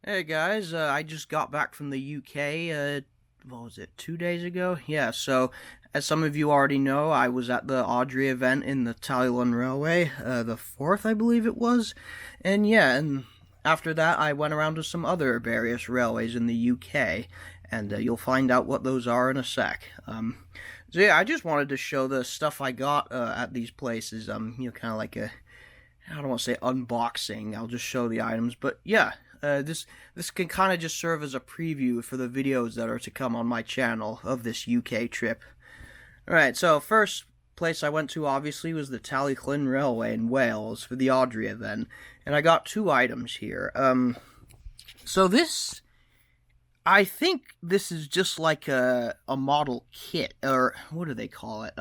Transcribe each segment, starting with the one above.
Hey guys, I just got back from the UK, what was it, 2 days ago? Yeah, so as some of you already know, I was at the Audrey event in the Festiniog Railway, the 4th, I believe it was. And after that, I went around to some other various railways in the UK, and you'll find out what those are in a sec. So yeah, I just wanted to show the stuff I got at these places, kind of like I don't want to say unboxing, I'll just show the items, but yeah. This can kind of just serve as a preview for the videos that are to come on my channel of this UK trip. Alright, so first place I went to obviously was the Festiniog Railway in Wales for the Audrey event, and I got two items here. So this, I think this is just like a model kit, or what do they call it?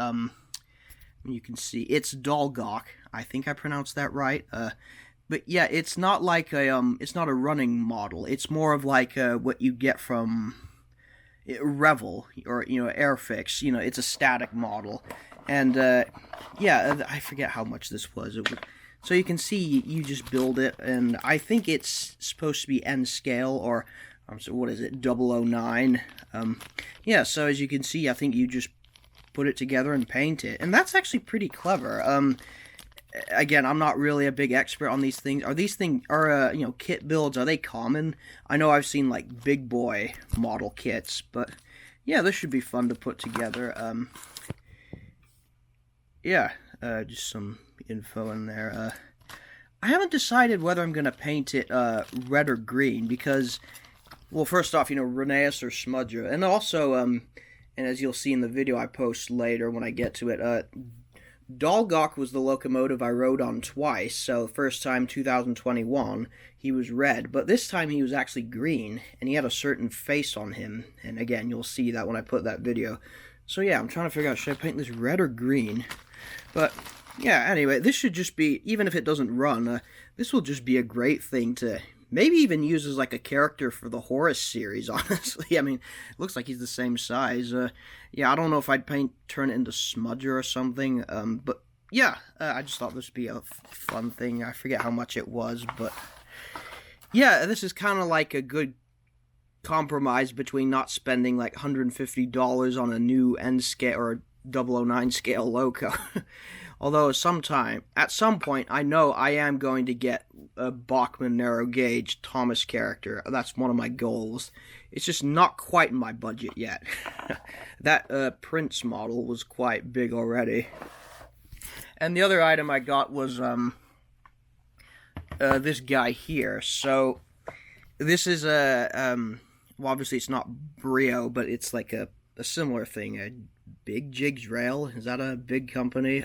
You can see it's Dalgok. I think I pronounced that right. But yeah, it's not like it's not a running model. It's more of like what you get from Revel or Airfix. It's a static model, and yeah, I forget how much this was. So you can see you just build it, and I think it's supposed to be N scale or so what is it, 009? Yeah, so as you can see, I think you just put it together and paint it, and that's actually pretty clever. Again, I'm not really a big expert on these things. Are these things, kit builds, are they common? I know I've seen, like, big boy model kits, but, yeah, this should be fun to put together. Just some info in there. I haven't decided whether I'm going to paint it red or green, because, well, first off, Rheneas or Smudger, and also, and as you'll see in the video I post later when I get to it, Dalgok was the locomotive I rode on twice, so first time 2021, he was red, but this time he was actually green, and he had a certain face on him, and again, you'll see that when I put that video. So yeah, I'm trying to figure out, should I paint this red or green? But yeah, anyway, this should just be, even if it doesn't run, this will just be a great thing to maybe even use as like a character for the Horus series, honestly. I mean, it looks like he's the same size. Yeah, I don't know if I'd turn it into Smudger or something, but yeah, I just thought this would be a fun thing. I forget how much it was, but yeah, this is kind of like a good compromise between not spending like $150 on a new N scale or 009 scale loco. Although at some point, I know I am going to get a Bachmann narrow gauge Thomas character. That's one of my goals. It's just not quite in my budget yet. That Prince model was quite big already. And the other item I got was this guy here. So this is well, obviously it's not Brio, but it's like a similar thing. Big Jigs Rail, is that a big company?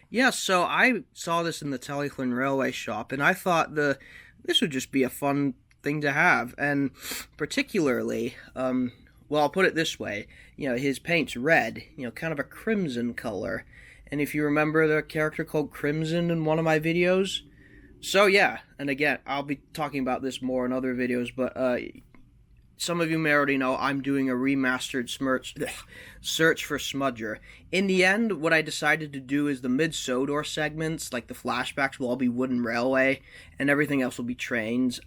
Yeah, so I saw this in the Festiniog Railway shop, and I thought this would just be a fun thing to have, and particularly, well, I'll put it this way, his paint's red, kind of a crimson color, and if you remember the character called Crimson in one of my videos, so yeah, and again, I'll be talking about this more in other videos, but, some of you may already know I'm doing a remastered search for Smudger. In the end, what I decided to do is the mid-Sodor segments, like the flashbacks, will all be wooden railway, and everything else will be trains.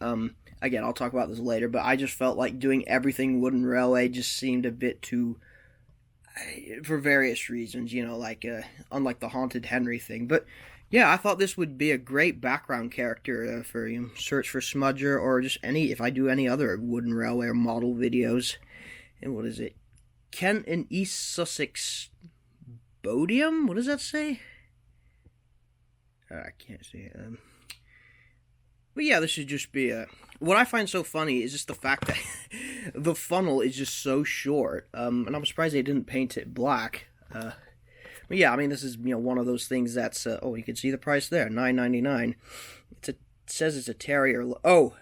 Again, I'll talk about this later, but I just felt like doing everything wooden railway just seemed a bit too, for various reasons, like, unlike the Haunted Henry thing. But yeah, I thought this would be a great background character for search for Smudger, or just if I do any other wooden railway or model videos. And what is it? Kent and East Sussex Bodium? What does that say? I can't see it. But yeah, this should just be what I find so funny is just the fact that the funnel is just so short. And I'm surprised they didn't paint it black. But yeah, I mean, this is, one of those things that's, oh, you can see the price there, $9.99. It says it's a Terrier, oh,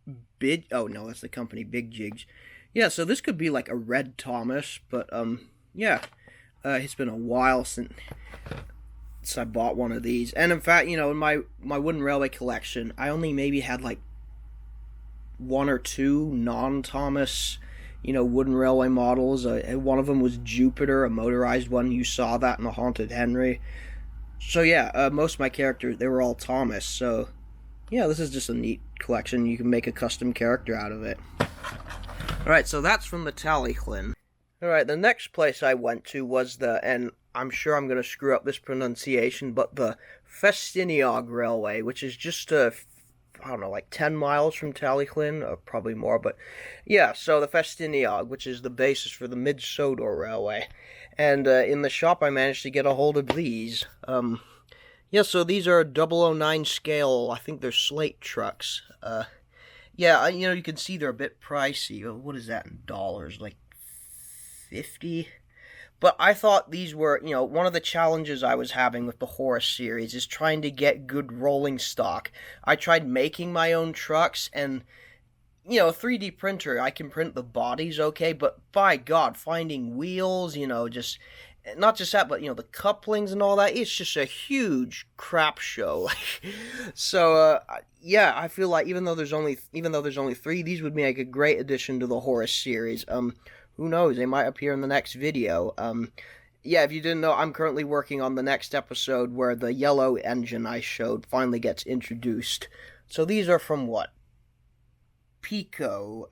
no, that's the company, Big Jigs. Yeah, so this could be like a red Thomas, but, yeah, it's been a while since I bought one of these. And in fact, in my wooden railway collection, I only maybe had like one or two non-Thomas wooden railway models. One of them was Jupiter, a motorized one. You saw that in the Haunted Henry. So yeah, most of my characters, they were all Thomas. So yeah, this is just a neat collection. You can make a custom character out of it. Alright, so that's from the Talyllyn. Alright, the next place I went to was and I'm sure I'm going to screw up this pronunciation, but the Festiniog Railway, which is just I don't know, like 10 miles from Talyllyn, or probably more, but yeah, so the Festiniog, which is the basis for the Mid-Sodor Railway. And in the shop I managed to get a hold of these. Yeah, so these are 009 scale, I think they're slate trucks. Yeah, you can see they're a bit pricey. What is that in dollars? Like 50? But I thought these were, one of the challenges I was having with the Horse series is trying to get good rolling stock. I tried making my own trucks, and, a 3D printer, I can print the bodies okay, but by God, finding wheels, just, not just that, but, the couplings and all that, it's just a huge crap show. So, yeah, I feel like even though there's only 3, these would make a great addition to the Horse series. Who knows, they might appear in the next video. Yeah, if you didn't know, I'm currently working on the next episode where the yellow engine I showed finally gets introduced. So these are from what? Pico.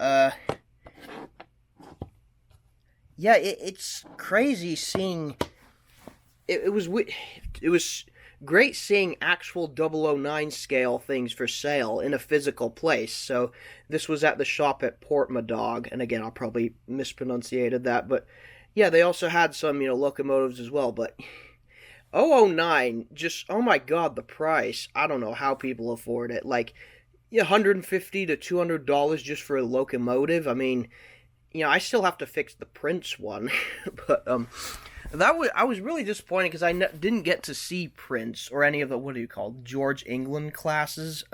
Yeah, it's crazy seeing... It was great seeing actual 009 scale things for sale in a physical place. So this was at the shop at Portmadog, and again, I'll probably mispronunciated that, but yeah, they also had some, locomotives as well, but 009, just, oh my God, the price. I don't know how people afford it. Like, $150 to $200 just for a locomotive. I mean, I still have to fix the Prince one, but, I was really disappointed because I didn't get to see Prince or any of the, what do you call, George England classes.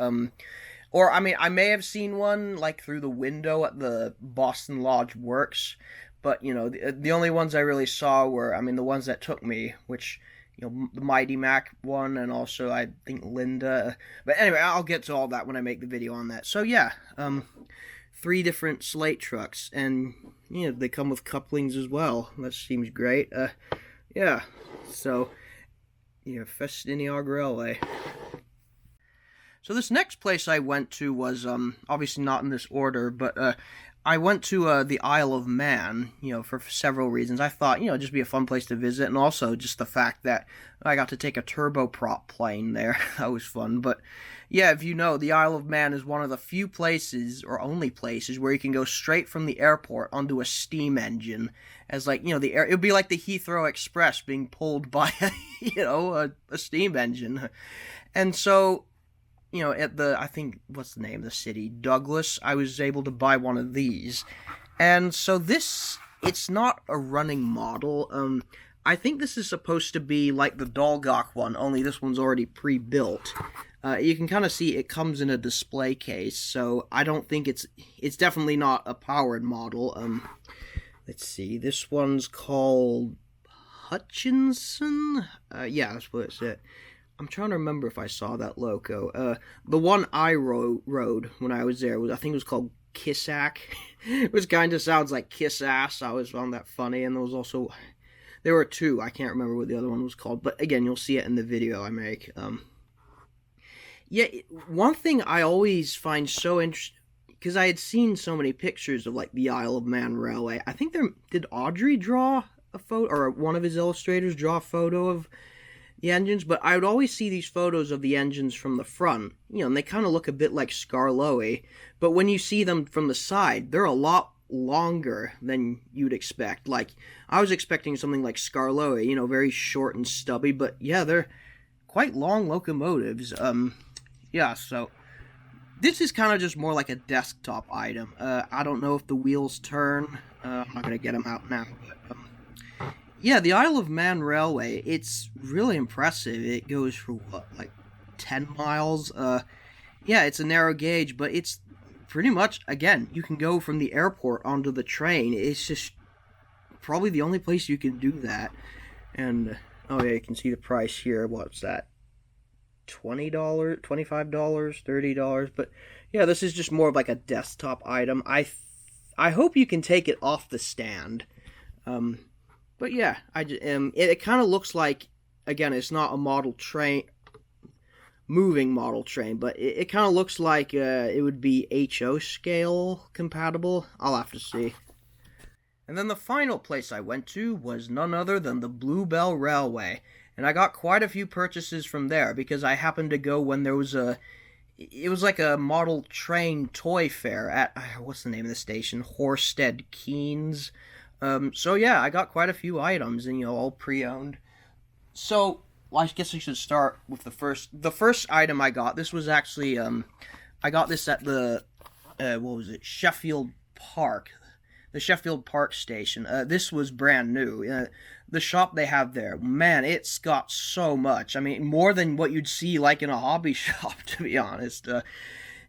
Or, I mean, I may have seen one, like, through the window at the Boston Lodge Works, but, the only ones I really saw were, I mean, the ones that took me, which, the Mighty Mac one, and also, I think, Linda. But anyway, I'll get to all that when I make the video on that. So, yeah, 3 different slate trucks, and, they come with couplings as well. That seems great. Yeah, so, Festiniog Railway. So this next place I went to was, obviously not in this order, but, I went to, the Isle of Man, for several reasons. I thought, just be a fun place to visit, and also just the fact that I got to take a turboprop plane there. That was fun, but, yeah, if you know, the Isle of Man is one of the few places, or only places, where you can go straight from the airport onto a steam engine, as, like, it would be like the Heathrow Express being pulled by, a steam engine. And so, at I think, what's the name of the city? Douglas, I was able to buy one of these. And so it's not a running model. I think this is supposed to be like the Dalgok one, only this one's already pre-built. You can kind of see it comes in a display case, so I don't think it's definitely not a powered model. Let's see, this one's called Hutchinson? Yeah, that's what it's at. I'm trying to remember if I saw that logo. The one I rode when I was there, I think it was called Kissack, which kind of sounds like Kiss Ass. I always found that funny, and there were 2, I can't remember what the other one was called, but again, you'll see it in the video I make. Yeah, one thing I always find so interesting, because I had seen so many pictures of, like, the Isle of Man Railway. I think did Audrey draw a photo, or one of his illustrators draw a photo of the engines, but I would always see these photos of the engines from the front, and they kind of look a bit like Skarloey, but when you see them from the side, they're a lot longer than you'd expect. Like, I was expecting something like Skarloey, very short and stubby, but yeah, they're quite long locomotives. Yeah, so this is kind of just more like a desktop item. I don't know if the wheels turn. I'm not going to get them out now, but yeah, the Isle of Man Railway, it's really impressive. It goes for, what, like 10 miles? Yeah, it's a narrow gauge, but it's pretty much, again, you can go from the airport onto the train. It's just probably the only place you can do that. And, oh yeah, you can see the price here. What's that? $20, $25, $30. But, yeah, this is just more of like a desktop item. I hope you can take it off the stand. But yeah, it kind of looks like, again, it's not a model train. moving model train, but it kind of looks like it would be HO scale compatible. I'll have to see. And then the final place I went to was none other than the Bluebell Railway. And I got quite a few purchases from there because I happened to go when there was it was like a model train toy fair at, what's the name of the station? Horsted Keynes. So yeah, I got quite a few items, and all pre-owned. So, well, I guess I should start with the first item I got. This was actually, I got this at the, what was it? Sheffield Park. The Sheffield Park station. This was brand new. The shop they have there, man, it's got so much. I mean, more than what you'd see like in a hobby shop, to be honest.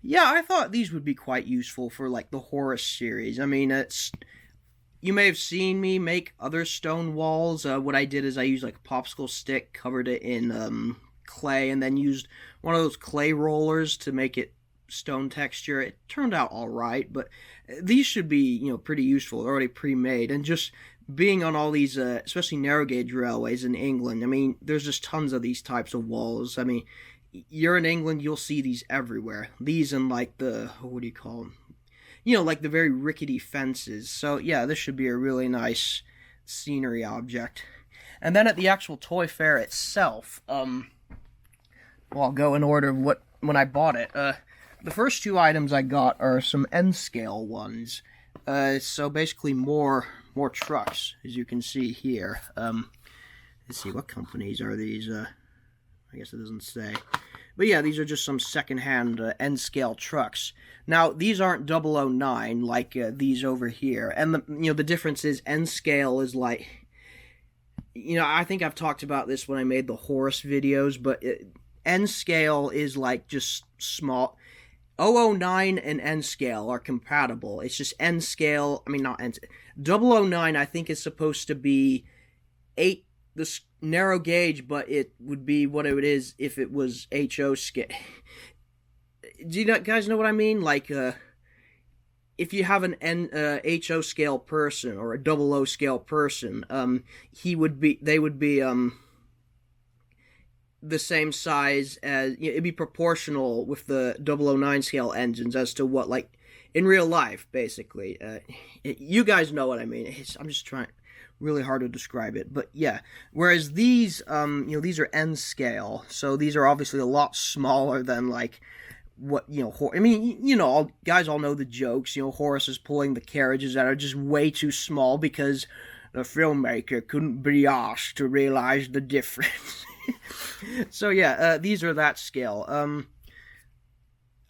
Yeah, I thought these would be quite useful for like the Horus series. I mean, you may have seen me make other stone walls. What I did is I used like a popsicle stick, covered it in clay, and then used one of those clay rollers to make it stone texture. It turned out all right, but these should be, pretty useful. They're already pre-made, and just being on all these, especially narrow gauge railways in England, I mean, there's just tons of these types of walls. I mean, you're in England, you'll see these everywhere. These and like the, what do you call them? Like the very rickety fences. So yeah, this should be a really nice scenery object. And then at the actual toy fair itself, well, I'll go in order of when I bought it. The first two items I got are some N-scale ones. So basically more trucks, as you can see here. Let's see, what companies are these? I guess it doesn't say. But yeah, these are just some second-hand N-scale trucks. Now, these aren't 009 like these over here. And the difference is N-scale is like, I think I've talked about this when I made the Horus videos, but N-scale is like just small. 009 and N-scale are compatible. It's just N-scale, I mean, not N, 009 I think is supposed to be 8, this narrow gauge, but it would be what it is if it was HO scale. Do you guys know what I mean? Like, if you have an HO scale person or a 00 scale person, they would be the same size as, it'd be proportional with the 009 scale engines as to what, like, in real life, basically. You guys know what I mean. I'm just trying really hard to describe it, but yeah. Whereas these, these are N scale, so these are obviously a lot smaller than, like, what, I mean, guys all know the jokes, Horus is pulling the carriages that are just way too small because the filmmaker couldn't be asked to realize the difference. So yeah, these are that scale.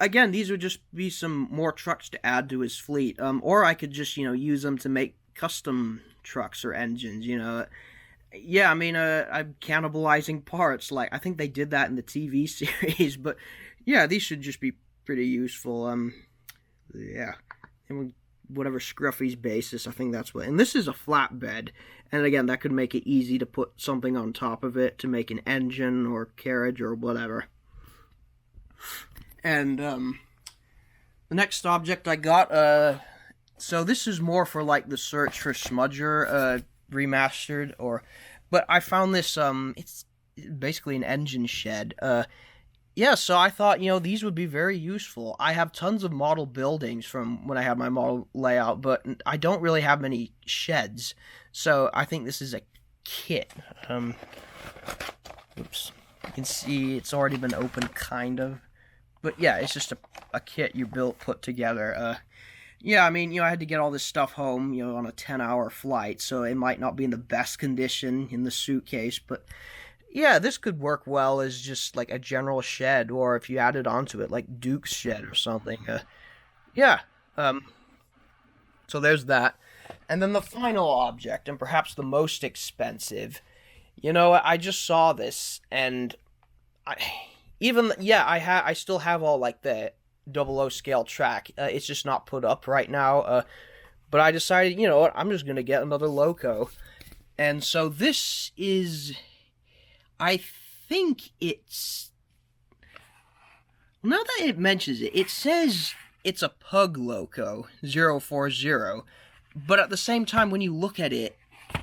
Again, these would just be some more trucks to add to his fleet. Or I could just, use them to make custom trucks or engines, Yeah, I mean, I'm cannibalizing parts. Like, I think they did that in the TV series, but yeah, these should just be pretty useful. Yeah. And whatever Scruffy's basis, I think that's what. And this is a flatbed, and again, that could make it easy to put something on top of it to make an engine or carriage or whatever. And the next object I got, so this is more for like the Search for Smudger remastered, but I found this. It's basically an engine shed. Yeah, so I thought, these would be very useful. I have tons of model buildings from when I had my model layout, but I don't really have many sheds. So I think this is a kit. Oops. You can see it's already been opened, kind of. But yeah, it's just a kit you put together. Yeah, I mean, I had to get all this stuff home, on a 10-hour flight, so it might not be in the best condition in the suitcase, but yeah, this could work well as just like a general shed, or if you added onto it, like Duke's shed or something. Yeah, so there's that. And then the final object, and perhaps the most expensive, I just saw this, and I still have all like the 00 scale track. It's just not put up right now. But I decided, what, I'm just gonna get another loco. And so this is, I think it's, now that it mentions it, it says it's a Pug Loco 040, but at the same time, when you look at it,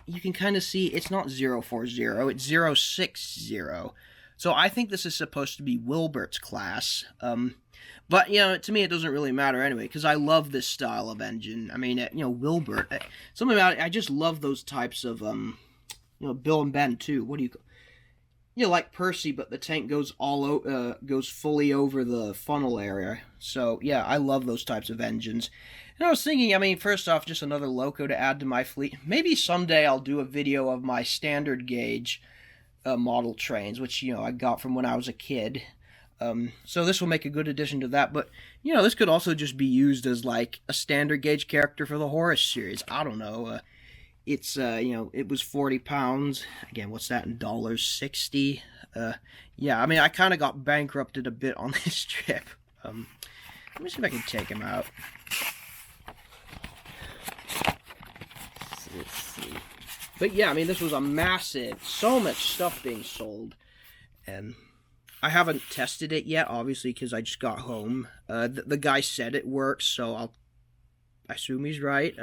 you can kind of see it's not 040, it's 060. So I think this is supposed to be Wilbert's class. But, you know, to me it doesn't really matter anyway, because I love this style of engine. I mean, you know, Wilbert, something about it, I just love those types of, you know, Bill and Ben too. What do you call, you know, like Percy, but the tank goes goes fully over the funnel area. So, yeah, I love those types of engines. And I was thinking, I mean, first off, just another loco to add to my fleet. Maybe someday I'll do a video of my standard gauge model trains, which, you know, I got from when I was a kid. So this will make a good addition to that, but, you know, this could also just be used as, like, a standard gauge character for the Horus series. I don't know. It's, you know, it was 40 pounds. Again, what's that in dollars? 60? Yeah, I mean, I kind of got bankrupted a bit on this trip. Let me see if I can take him out. Let's see. But yeah, I mean, this was a massive, so much stuff being sold, and I haven't tested it yet, obviously, because I just got home. The guy said it works, so I assume he's right.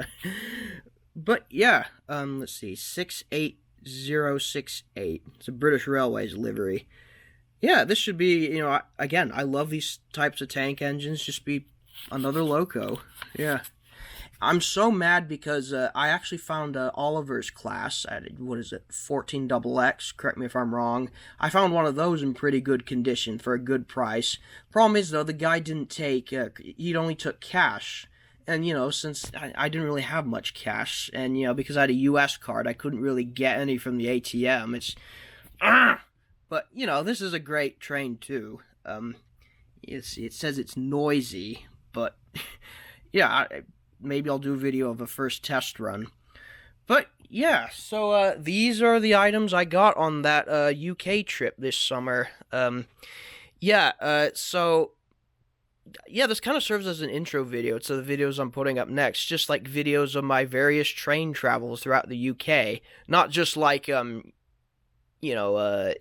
But yeah, let's see, 68068. It's a British Railways livery. Yeah, this should be, you know, again, I love these types of tank engines. Just be another loco. Yeah. I'm so mad because I actually found Oliver's class at, what is it, 14XX, correct me if I'm wrong. I found one of those in pretty good condition for a good price. Problem is, though, the guy didn't take, he only took cash. And, you know, since I didn't really have much cash, and, you know, because I had a US card, I couldn't really get any from the ATM. It's, but, you know, this is a great train, too. It says it's noisy, but, yeah, maybe I'll do a video of a first test run. But, yeah, so these are the items I got on that UK trip this summer. So, yeah, this kind of serves as an intro video to the videos I'm putting up next. Just like videos of my various train travels throughout the UK. Not just like, you know,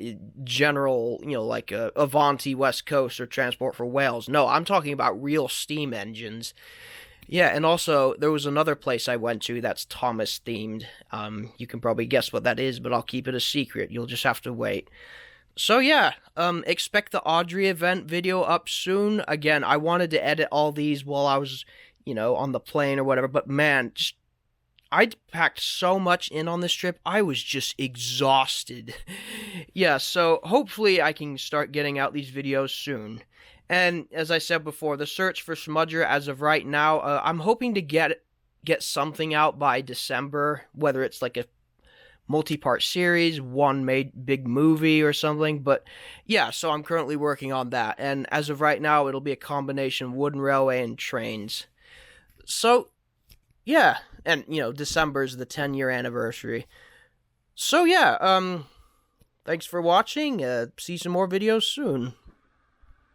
general, you know, like Avanti West Coast or Transport for Wales. No, I'm talking about real steam engines. Yeah, and also, there was another place I went to that's Thomas-themed. You can probably guess what that is, but I'll keep it a secret. You'll just have to wait. So, yeah, expect the Audrey event video up soon. Again, I wanted to edit all these while I was, you know, on the plane or whatever, but man, I packed so much in on this trip, I was just exhausted. Yeah, so hopefully I can start getting out these videos soon. And as I said before, the search for Smudger as of right now, I'm hoping to get something out by December, whether it's like a multi-part series, one made big movie or something. But yeah, so I'm currently working on that. And as of right now, it'll be a combination of wooden railway and trains. So yeah, and you know, December is the 10-year anniversary. So yeah, thanks for watching. See some more videos soon.